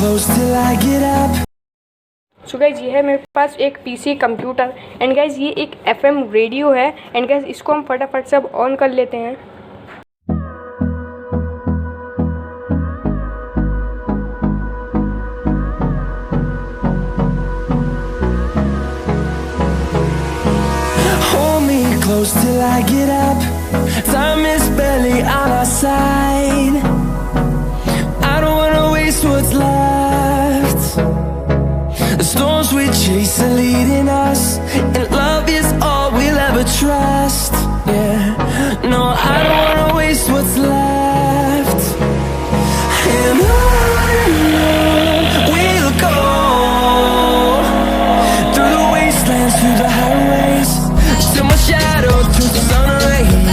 close till I get up. So guys ये है मेरे पास एक पीसी कंप्यूटर एंड गाइज ये एक एफएम रेडियो है एंड गाइज इसको हम फटाफट से अब ऑन कर लेते हैं। Hold me close till I get up. Time is barely on our side. I don't wanna waste what's left. The storms we chase are leading us, and love is all we'll ever trust. Yeah, no, I don't wanna waste what's left. And on we'll go, through the wastelands, through the highways, till my shadow turns to sun rays.